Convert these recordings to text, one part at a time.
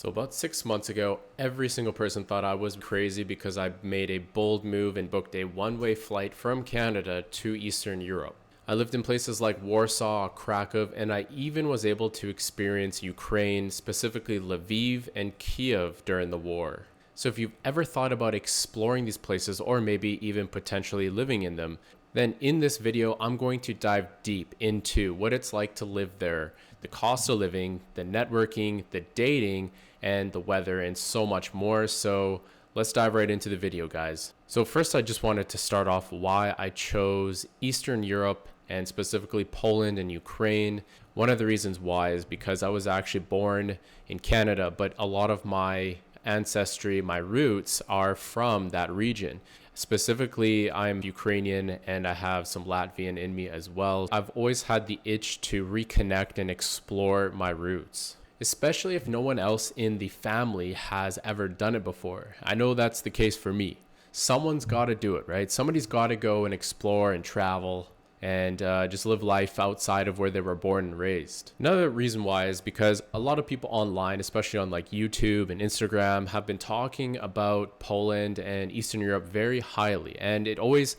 So about 6 months ago, every single person thought I was crazy because I made a bold move and booked a one-way flight from Canada to Eastern Europe. I lived in places like Warsaw, Kraków, and I even was able to experience Ukraine, specifically Lviv and Kyiv during the war. So if you've ever thought about exploring these places or maybe even potentially living in them, then in this video, I'm going to dive deep into what it's like to live there, the cost of living, the networking, the dating, and the weather, and so much more. So let's dive right into the video, guys. So first, I just wanted to start off why I chose Eastern Europe and specifically Poland and Ukraine. One of the reasons why is because I was actually born in Canada, but a lot of my ancestry, my roots are from that region. Specifically, I'm Ukrainian and I have some Latvian in me as well. I've always had the itch to reconnect and explore my roots, especially if no one else in the family has ever done it before. I know that's the case for me. Someone's got to do it, right? Somebody's got to go and explore and travel and just live life outside of where they were born and raised. Another reason why is because a lot of people online, especially on like YouTube and Instagram, have been talking about Poland and Eastern Europe very highly. And it always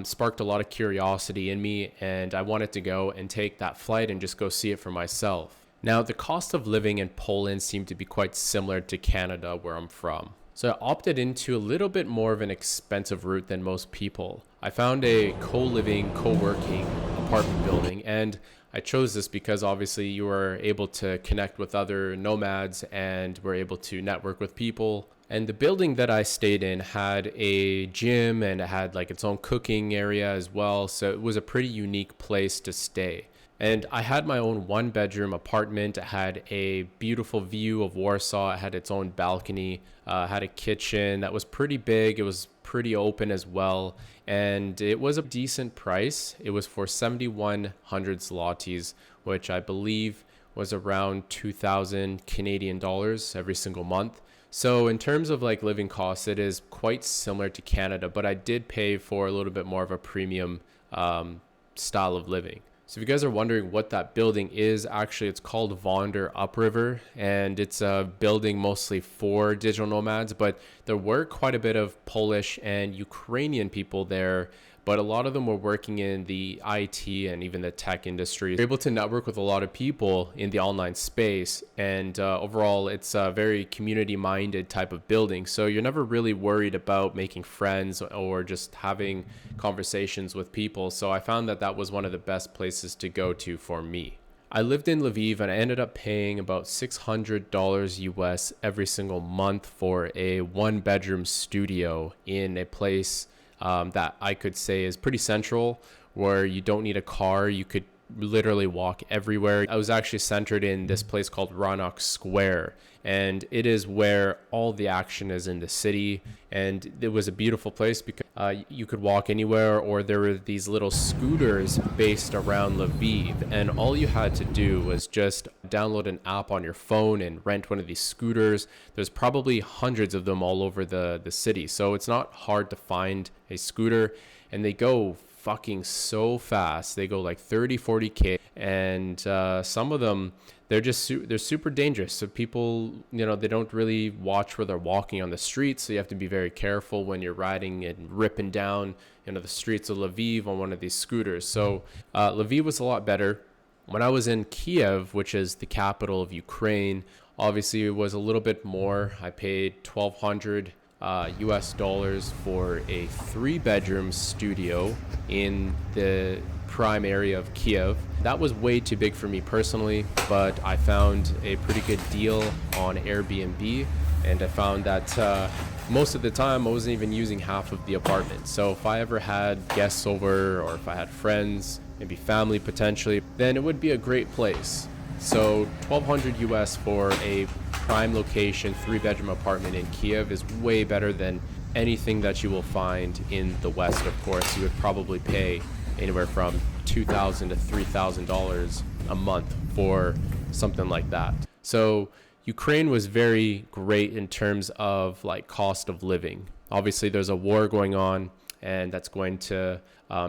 sparked a lot of curiosity in me. And I wanted to go and take that flight and just go see it for myself. Now, the cost of living in Poland seemed to be quite similar to Canada, where I'm from. So I opted into a little bit more of an expensive route than most people. I found a co-living, co-working apartment building, and I chose this because obviously you are able to connect with other nomads and were able to network with people. And the building that I stayed in had a gym and it had like its own cooking area as well. So it was a pretty unique place to stay. And I had my own one-bedroom apartment. It had a beautiful view of Warsaw. It had its own balcony, had a kitchen that was pretty big. It was pretty open as well. And it was a decent price. It was for 7,100 zlotys, which I believe was around 2,000 Canadian dollars every single month. So in terms of like living costs, it is quite similar to Canada, but I did pay for a little bit more of a premium style of living. So if you guys are wondering what that building is, actually it's called Wander Upriver, and it's a building mostly for digital nomads, but there were quite a bit of Polish and Ukrainian people there, but a lot of them were working in the IT and even the tech industry. You're able to network with a lot of people in the online space, and overall it's a very community-minded type of building. So you're never really worried about making friends or just having conversations with people. So I found that that was one of the best places to go to for me. I lived in Lviv and I ended up paying about $600 US every single month for a one-bedroom studio in a place that I could say is pretty central, where you don't need a car. You could literally walk everywhere. I was actually centered in this place called Rannoch Square, and it is where all the action is in the city. And it was a beautiful place because you could walk anywhere, or there were these little scooters based around Lviv, and all you had to do was just download an app on your phone and rent one of these scooters. There's probably hundreds of them all over the city, so it's not hard to find a scooter, and they go fucking so fast. They go like 30-40k, and some of them, they're super dangerous. So people, they don't really watch where they're walking on the streets, so you have to be very careful when you're riding and ripping down the streets of Lviv on one of these scooters. So Lviv was a lot better. When I was in Kyiv, which is the capital of Ukraine, obviously it was a little bit more. I paid 1,200 US dollars for a 3-bedroom studio in the prime area of Kyiv. That was way too big for me personally, but I found a pretty good deal on Airbnb, and I found that most of the time I wasn't even using half of the apartment. So if I ever had guests over, or if I had friends, maybe family potentially, then it would be a great place. So 1,200 US for a prime location 3-bedroom apartment in Kyiv is way better than anything that you will find in the West. Of course, you would probably pay anywhere from $2,000 to $3,000 a month for something like that. So Ukraine was very great in terms of like cost of living. Obviously, there's a war going on, and that's going to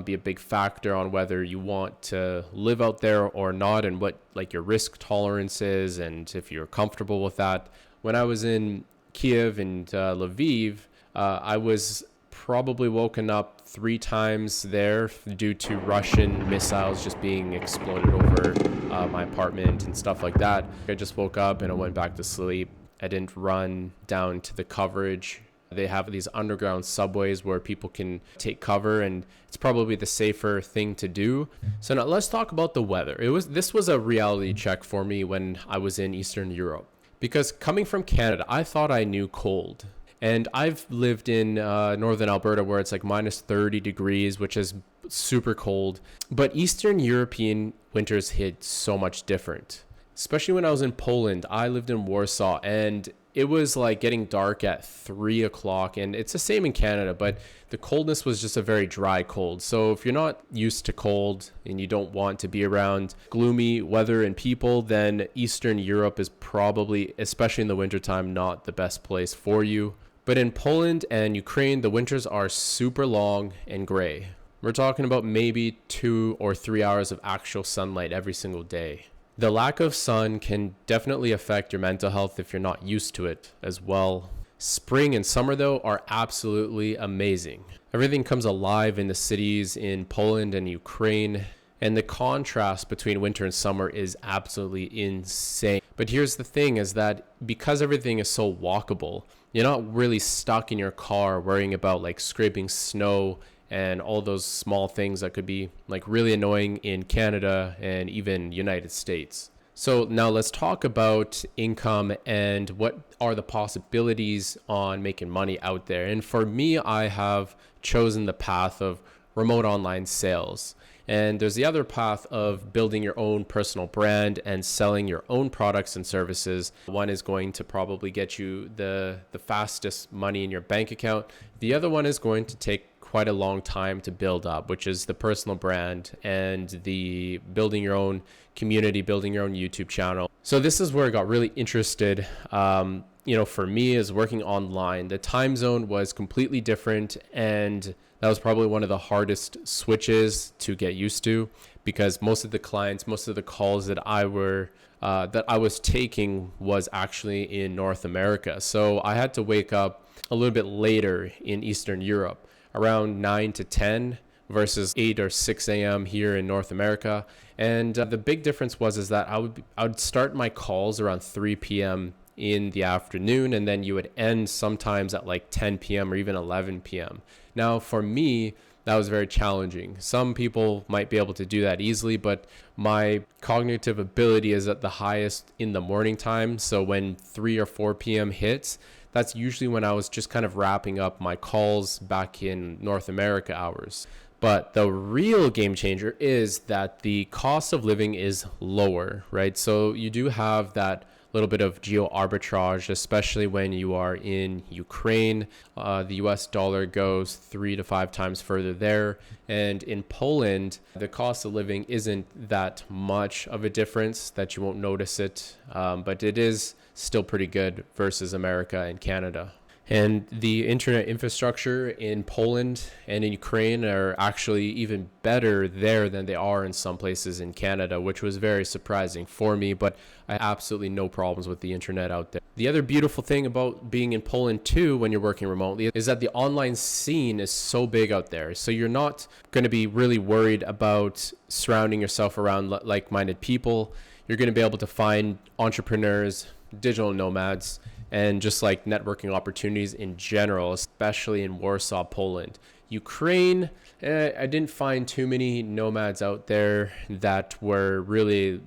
be a big factor on whether you want to live out there or not, and what like your risk tolerance is, and if you're comfortable with that. when I was in Kyiv and Lviv, I was probably woken up 3 times there due to Russian missiles just being exploded over my apartment and stuff like that. I just woke up and I went back to sleep. I didn't run down to the coverage. They have these underground subways where people can take cover, and it's probably the safer thing to do. So now let's talk about the weather. This was a reality check for me when I was in Eastern Europe, because coming from Canada, I thought I knew cold. And I've lived in northern Alberta where it's like minus 30 degrees, which is super cold. But Eastern European winters hit so much different. Especially when I was in Poland, I lived in Warsaw, and it was like getting dark at 3 o'clock. And it's the same in Canada, but the coldness was just a very dry cold. So if you're not used to cold and you don't want to be around gloomy weather and people, then Eastern Europe is probably, especially in the wintertime, not the best place for you. But in Poland and Ukraine, the winters are super long and gray. We're talking about maybe 2 or 3 hours of actual sunlight every single day. The lack of sun can definitely affect your mental health if you're not used to it as well. Spring and summer, though, are absolutely amazing. Everything comes alive in the cities in Poland and Ukraine, and the contrast between winter and summer is absolutely insane. But here's the thing, is that because everything is so walkable, you're not really stuck in your car worrying about like scraping snow and all those small things that could be like really annoying in Canada and even United States. So now let's talk about income and what are the possibilities on making money out there. And for me, I have chosen the path of remote online sales. And there's the other path of building your own personal brand and selling your own products and services. One is going to probably get you the fastest money in your bank account. The other one is going to take quite a long time to build up, which is the personal brand and the building your own community, building your own YouTube channel. So this is where I got really interested. For me, is working online. The time zone was completely different, and that was probably one of the hardest switches to get used to, because most of the clients, most of the calls that I was taking was actually in North America. So I had to wake up a little bit later in Eastern Europe, around 9 to 10 versus 8 or 6 a.m. here in North America. And the big difference was that I would start my calls around 3 p.m. in the afternoon, and then you would end sometimes at like 10 p.m. or even 11 p.m. Now, for me, that was very challenging. Some people might be able to do that easily, but my cognitive ability is at the highest in the morning time. So when 3 or 4 p.m. hits, that's usually when I was just kind of wrapping up my calls back in North America hours. But the real game changer is that the cost of living is lower, right? So you do have that little bit of geo arbitrage, especially when you are in Ukraine. The US dollar goes 3 to 5 times further there. And in Poland, the cost of living isn't that much of a difference that you won't notice it, but it is still pretty good versus America and Canada. And the internet infrastructure in Poland and in Ukraine are actually even better there than they are in some places in Canada, which was very surprising for me, but I had absolutely no problems with the internet out there. The other beautiful thing about being in Poland too, when you're working remotely, is that the online scene is so big out there. So you're not going to be really worried about surrounding yourself around like-minded people. You're going to be able to find entrepreneurs, digital nomads, and just like networking opportunities in general, especially in Warsaw, Poland. Ukraine, I didn't find too many nomads out there that were really,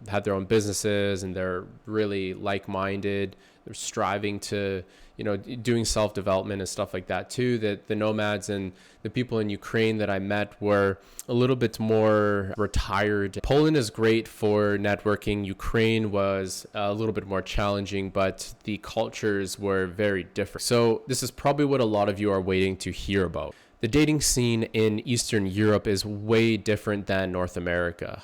had their own businesses and they're really like-minded. They're striving to, doing self-development and stuff like that too. That the nomads and the people in Ukraine that I met were a little bit more retired. Poland is great for networking. Ukraine was a little bit more challenging, but the cultures were very different. So this is probably what a lot of you are waiting to hear about. The dating scene in Eastern Europe is way different than North America.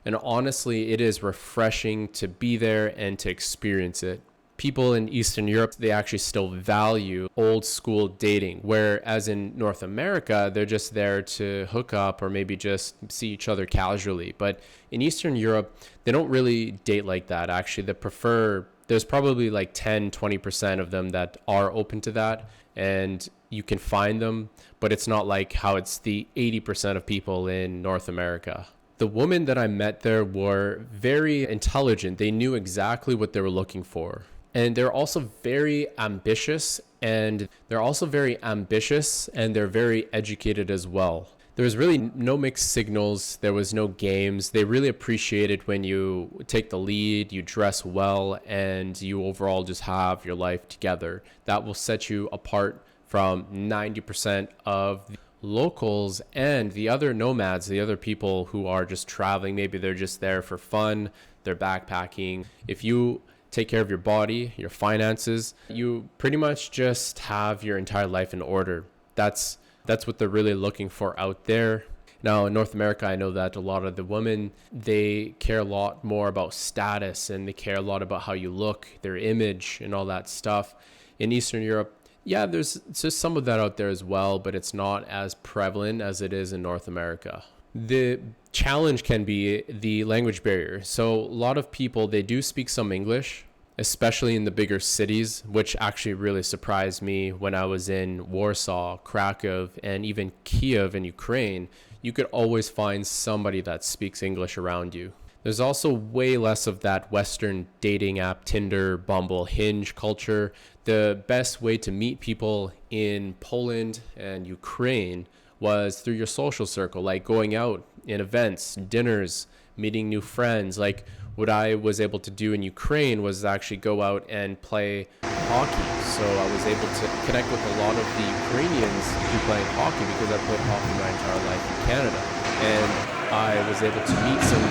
And honestly, it is refreshing to be there and to experience it. People in Eastern Europe, they actually still value old school dating, whereas in North America, they're just there to hook up or maybe just see each other casually. But in Eastern Europe, they don't really date like that. Actually, they prefer There's probably like 10-20% of them that are open to that, and you can find them, but it's not like how it's the 80% of people in North America. The women that I met there were very intelligent. They knew exactly what they were looking for. And they're also very ambitious, and they're very educated as well. There was really no mixed signals. There was no games. They really appreciated when you take the lead, you dress well, and you overall just have your life together. That will set you apart from 90% of the locals and the other nomads, the other people who are just traveling. Maybe they're just there for fun, they're backpacking. If you take care of your body, your finances, you pretty much just have your entire life in order. That's what they're really looking for out there. Now, in North America, I know that a lot of the women, they care a lot more about status, and they care a lot about how you look, their image, and all that stuff. In Eastern Europe, yeah, there's just some of that out there as well, but it's not as prevalent as it is in North America. The challenge can be the language barrier. So a lot of people, they do speak some English, especially in the bigger cities, which actually really surprised me when I was in Warsaw, Kraków, and even Kyiv in Ukraine. You could always find somebody that speaks English around you. There's also way less of that Western dating app, Tinder, Bumble, Hinge culture. The best way to meet people in Poland and Ukraine was through your social circle, like going out in events, dinners, meeting new friends. Like what I was able to do in Ukraine was actually go out and play hockey. So I was able to connect with a lot of the Ukrainians who play hockey because I played hockey my entire life in Canada. And I was able to meet some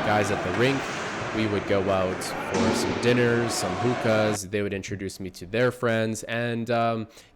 guys at the rink. We would go out for some dinners, some hookahs. They would introduce me to their friends. And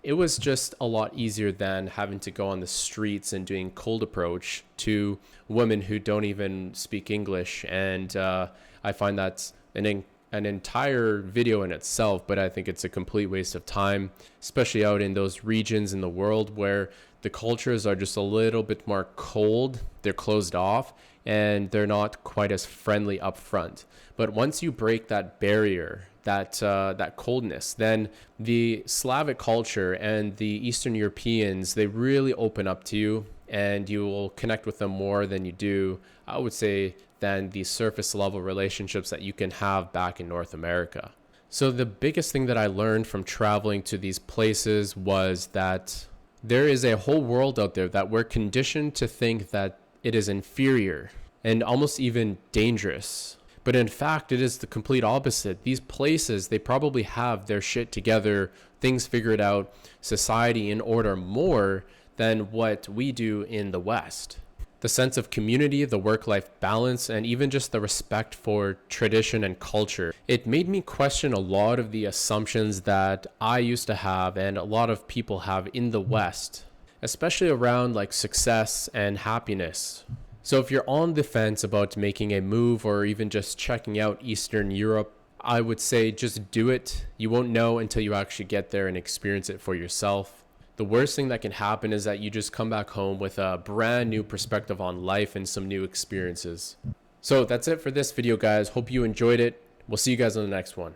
it was just a lot easier than having to go on the streets and doing cold approach to women who don't even speak English. And I find that's an entire video in itself, but I think it's a complete waste of time, especially out in those regions in the world where the cultures are just a little bit more cold. They're closed off, and they're not quite as friendly up front. But once you break that barrier, that coldness, then the Slavic culture and the Eastern Europeans, they really open up to you, and you will connect with them more than you do, I would say, than the surface level relationships that you can have back in North America. So the biggest thing that I learned from traveling to these places was that there is a whole world out there that we're conditioned to think that it is inferior and almost even dangerous. But in fact, it is the complete opposite. These places, they probably have their shit together, things figured out, society in order more than what we do in the West. The sense of community, the work-life balance, and even just the respect for tradition and culture. It made me question a lot of the assumptions that I used to have and a lot of people have in the West, especially around like success and happiness. So if you're on the fence about making a move or even just checking out Eastern Europe, I would say just do it. You won't know until you actually get there and experience it for yourself. The worst thing that can happen is that you just come back home with a brand new perspective on life and some new experiences. So that's it for this video, guys. Hope you enjoyed it. We'll see you guys on the next one.